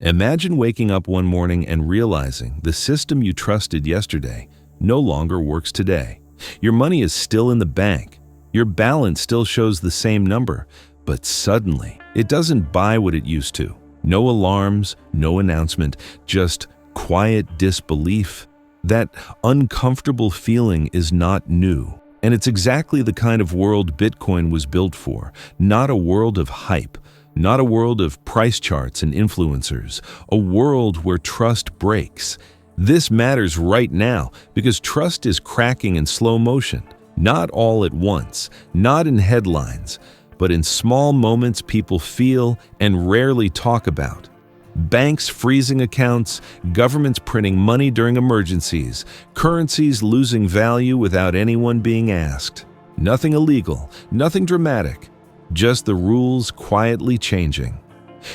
Imagine waking up one morning and realizing the system you trusted yesterday no longer works today. Your money is still in the bank. Your balance still shows the same number, but suddenly it doesn't buy what it used to. No alarms, no announcement, just quiet disbelief. That uncomfortable feeling is not new. And it's exactly the kind of world Bitcoin was built for. Not a world of hype, not a world of price charts and influencers, a world where trust breaks. This matters right now because trust is cracking in slow motion, not all at once, not in headlines, but in small moments people feel and rarely talk about. Banks freezing accounts, governments printing money during emergencies, currencies losing value without anyone being asked. Nothing illegal, nothing dramatic, just the rules quietly changing.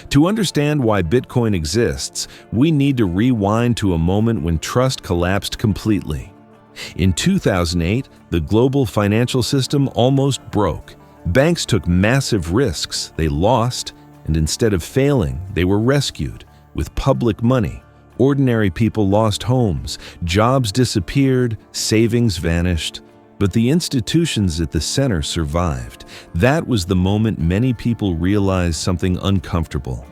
To understand why Bitcoin exists, we need to rewind to a moment when trust collapsed completely. In 2008, the global financial system almost broke. Banks took massive risks, they lost, and instead of failing, they were rescued. With public money, ordinary people lost homes, jobs disappeared, savings vanished. But the institutions at the center survived. That was the moment many people realized something uncomfortable.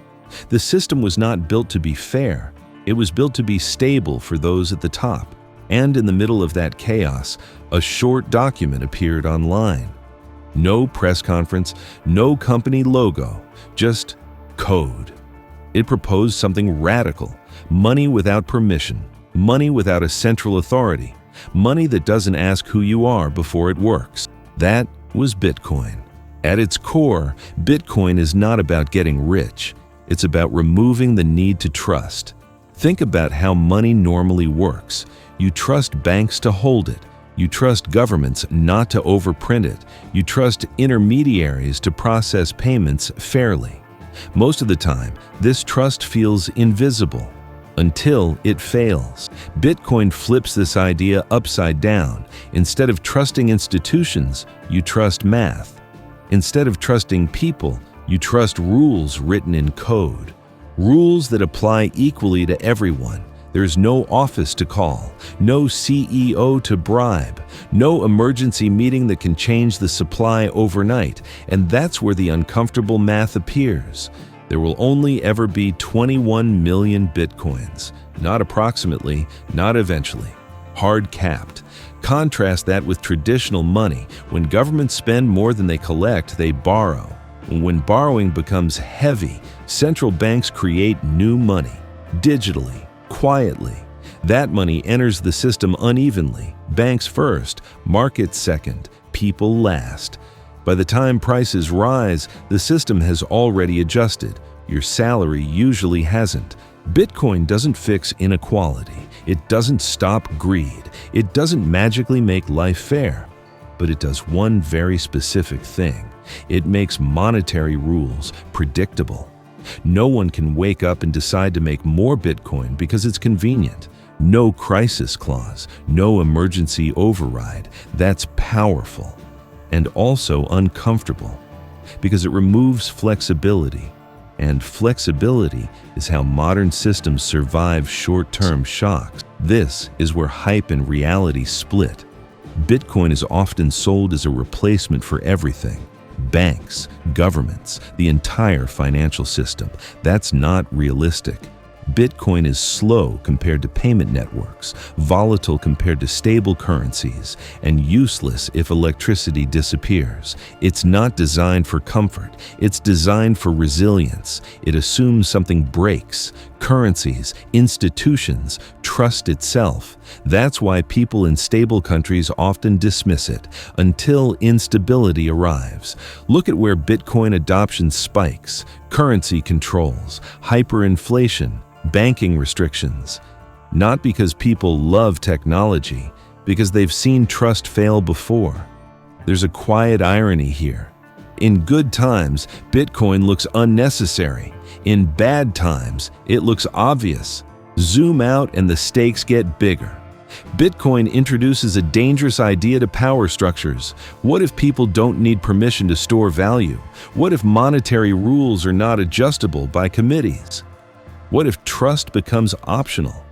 The system was not built to be fair. It was built to be stable for those at the top. And in the middle of that chaos, a short document appeared online. No press conference, no company logo, just code. It proposed something radical: money without permission, money without a central authority, money that doesn't ask who you are before it works. That was Bitcoin. At its core, Bitcoin is not about getting rich. It's about removing the need to trust. Think about how money normally works. You trust banks to hold it. You trust governments not to overprint it. You trust intermediaries to process payments fairly. Most of the time, this trust feels invisible until it fails. Bitcoin flips this idea upside down. Instead of trusting institutions, you trust math. Instead of trusting people, you trust rules written in code. Rules that apply equally to everyone. There's no office to call, no CEO to bribe, no emergency meeting that can change the supply overnight, and that's where the uncomfortable math appears. There will only ever be 21 million Bitcoins, not approximately, not eventually, hard capped. Contrast that with traditional money. When governments spend more than they collect, they borrow. When borrowing becomes heavy, central banks create new money, digitally, quietly. That money enters the system unevenly. Banks first, markets second, people last. By the time prices rise, the system has already adjusted. Your salary usually hasn't. Bitcoin doesn't fix inequality. It doesn't stop greed. It doesn't magically make life fair. But it does one very specific thing. It makes monetary rules predictable. No one can wake up and decide to make more Bitcoin because it's convenient. No crisis clause, no emergency override. That's powerful and also uncomfortable because it removes flexibility. And flexibility is how modern systems survive short-term shocks. This is where hype and reality split. Bitcoin is often sold as a replacement for everything. Banks, governments, the entire financial system. That's not realistic. Bitcoin is slow compared to payment networks, volatile compared to stable currencies, and useless if electricity disappears. It's not designed for comfort. It's designed for resilience. It assumes something breaks. Currencies, institutions, trust itself. That's why people in stable countries often dismiss it until instability arrives. Look at where Bitcoin adoption spikes: currency controls, hyperinflation, banking restrictions. Not because people love technology, because they've seen trust fail before. There's a quiet irony here. In good times, Bitcoin looks unnecessary. In bad times, it looks obvious. Zoom out and the stakes get bigger. Bitcoin introduces a dangerous idea to power structures. What if people don't need permission to store value? What if monetary rules are not adjustable by committees? What if trust becomes optional?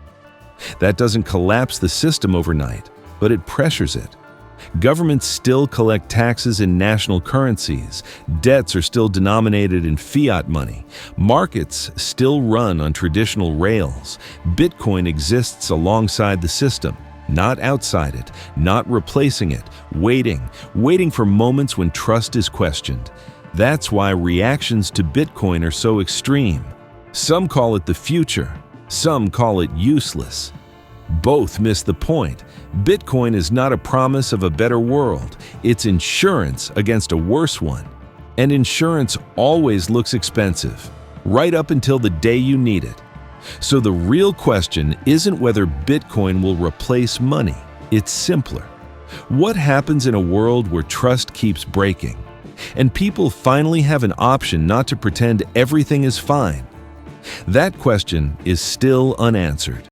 That doesn't collapse the system overnight, but it pressures it. Governments still collect taxes in national currencies. Debts are still denominated in fiat money. Markets still run on traditional rails. Bitcoin exists alongside the system, not outside it, not replacing it, waiting for moments when trust is questioned. That's why reactions to Bitcoin are so extreme. Some call it the future, some call it useless. Both miss the point. Bitcoin is not a promise of a better world. It's insurance against a worse one. And insurance always looks expensive, right up until the day you need it. So the real question isn't whether Bitcoin will replace money. It's simpler. What happens in a world where trust keeps breaking, and people finally have an option not to pretend everything is fine? That question is still unanswered.